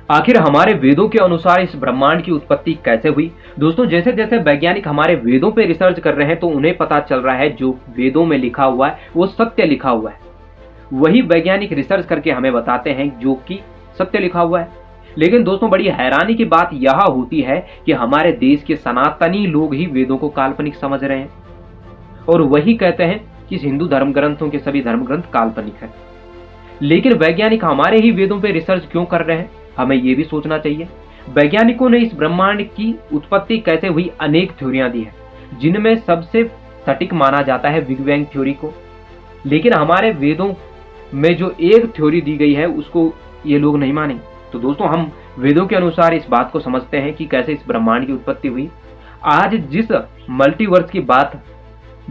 आखिर हमारे वेदों के अनुसार इस ब्रह्मांड की उत्पत्ति कैसे हुई? दोस्तों, जैसे जैसे वैज्ञानिक हमारे वेदों पे रिसर्च कर रहे हैं तो उन्हें पता चल रहा है जो वेदों में लिखा हुआ है वो सत्य लिखा हुआ है। वही वैज्ञानिक रिसर्च करके हमें बताते हैं जो कि सत्य लिखा हुआ है। लेकिन दोस्तों, बड़ी हैरानी की बात यह होती है कि हमारे देश के सनातनी लोग ही वेदों को काल्पनिक समझ रहे हैं और वही कहते हैं कि हिंदू धर्म ग्रंथों के सभी धर्म ग्रंथ काल्पनिक है। लेकिन वैज्ञानिक हमारे ही वेदों पर रिसर्च क्यों कर रहे हैं, हमें यह भी सोचना चाहिए। वैज्ञानिकों ने इस ब्रह्मांड की उत्पत्ति कैसे हुई अनेक थ्योरियां दी है, जिनमें सबसे सटीक माना जाता है बिग बैंग थ्योरी को। लेकिन हमारे वेदों में जो एक थ्योरी दी गई है उसको ये लोग नहीं मानेंगे। तो दोस्तों, हम वेदों के अनुसार इस बात को समझते हैं कि कैसे इस ब्रह्मांड की उत्पत्ति हुई। आज जिस मल्टीवर्स की बात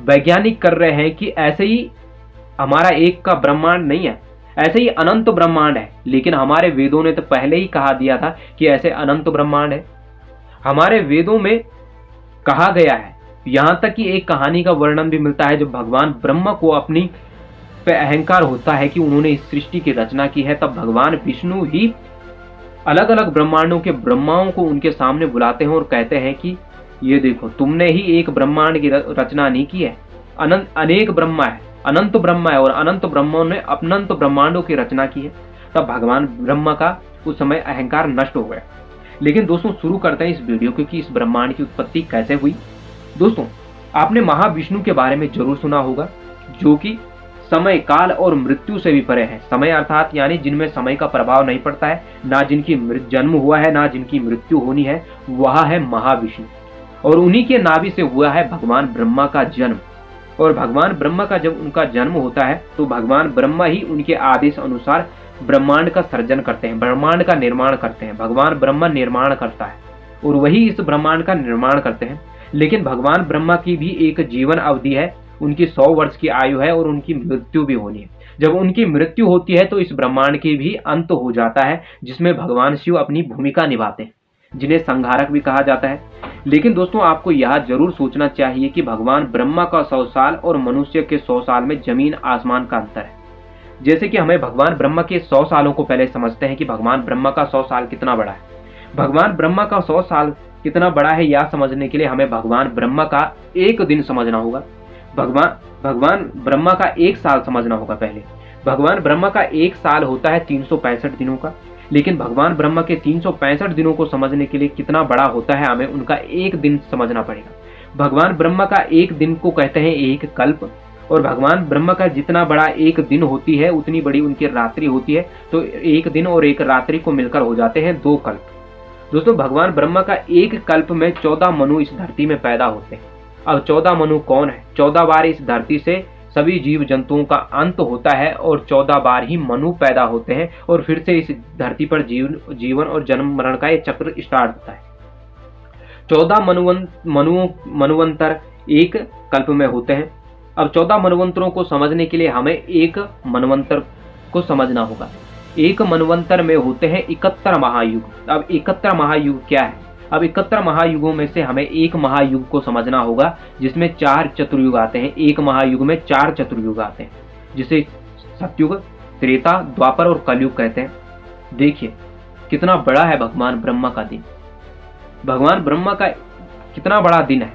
वैज्ञानिक कर रहे हैं कि ऐसे ही हमारा एक का ब्रह्मांड नहीं है, ऐसे ही अनंत ब्रह्मांड है। लेकिन हमारे वेदों ने तो पहले ही कहा दिया था कि ऐसे अनंत ब्रह्मांड है। हमारे वेदों में कहा गया है, यहां तक कि एक कहानी का वर्णन भी मिलता है। जब भगवान ब्रह्मा को अपनी पे अहंकार होता है कि उन्होंने इस सृष्टि की रचना की है, तब भगवान विष्णु ही अलग अलग ब्रह्मांडों के ब्रह्माओं को उनके सामने बुलाते हैं और कहते हैं कि ये देखो, तुमने ही एक ब्रह्मांड की रचना नहीं की है, अनेक ब्रह्मा है, अनंत ब्रह्मा है और अनंत ब्रह्मों ने अनंत ब्रह्मांडों की रचना की है। तब भगवान ब्रह्मा का उस समय अहंकार नष्ट हो गया। लेकिन दोस्तों, शुरू करते हैं इस वीडियो को कि इस ब्रह्मांड की उत्पत्ति कैसे हुई। दोस्तों, आपने महाविष्णु के बारे में जरूर सुना होगा, जो कि समय, काल और मृत्यु से भी परे है। समय अर्थात यानी जिनमें समय का प्रभाव नहीं पड़ता है, ना जिनकी जन्म हुआ है ना जिनकी मृत्यु होनी है, वह है महाविष्णु। और उन्हीं के नाभि से हुआ है भगवान ब्रह्मा का जन्म। और भगवान ब्रह्मा का जब उनका जन्म होता है तो भगवान ब्रह्मा ही उनके आदेश अनुसार ब्रह्मांड का सर्जन करते हैं, ब्रह्मांड का निर्माण करते हैं। भगवान ब्रह्मा निर्माण करता है और वही इस ब्रह्मांड का निर्माण करते हैं। लेकिन भगवान ब्रह्मा की भी एक जीवन अवधि है, उनकी 100 वर्ष की आयु है और उनकी मृत्यु भी होनी है। जब उनकी मृत्यु होती है तो इस ब्रह्मांड की भी अंत हो जाता है, जिसमें भगवान शिव अपनी भूमिका निभाते हैं, जिन्हें संहारक भी कहा जाता है। लेकिन दोस्तों, आपको यह जरूर सोचना चाहिए कि भगवान ब्रह्मा का 100 साल और मनुष्य के 100 साल में जमीन आसमान का अंतर है। जैसे कि हमें भगवान ब्रह्मा के 100 सालों को पहले समझते हैं कि भगवान ब्रह्मा का 100 साल कितना बड़ा है। भगवान ब्रह्मा का 100 साल कितना बड़ा है यह समझने के लिए हमें भगवान ब्रह्मा का एक दिन समझना होगा। भगवान ब्रह्मा का एक साल समझना होगा। पहले भगवान ब्रह्मा का एक साल होता है 365 दिनों का। लेकिन भगवान ब्रह्मा के 365 दिनों को समझने के लिए कितना बड़ा होता है, हमें उनका एक दिन समझना पड़ेगा। भगवान ब्रह्मा का एक दिन को कहते हैं एक कल्प, और भगवान ब्रह्मा का जितना बड़ा एक दिन होती है उतनी बड़ी उनकी रात्रि होती है। तो एक दिन और एक रात्रि को मिलकर हो जाते हैं 2 कल्प। दोस्तों, भगवान ब्रह्मा का एक कल्प में 14 मनु इस धरती में पैदा होते हैं। अब 14 मनु कौन है? 14 बार इस धरती से सभी जीव जंतुओं का अंत होता है और 14 बार ही मनु पैदा होते हैं और फिर से इस धरती पर जीवन और जन्म मरण का ये चक्र स्टार्ट होता है। 14 मनुवंतर एक कल्प में होते हैं। अब 14 मनवंतरों को समझने के लिए हमें एक मनवंतर को समझना होगा। एक मनवंतर में होते हैं 71 महायुग। अब 71 महायुग क्या है? अब 71 महायुगों में से हमें एक महायुग को समझना होगा जिसमें 4 चतुर्युग आते हैं। एक महायुग में 4 चतुर्युग आते हैं, जिसे सतयुग, त्रेता, द्वापर और कलयुग कहते हैं। देखिए कितना बड़ा है भगवान ब्रह्मा का दिन। भगवान ब्रह्मा का कितना बड़ा दिन है।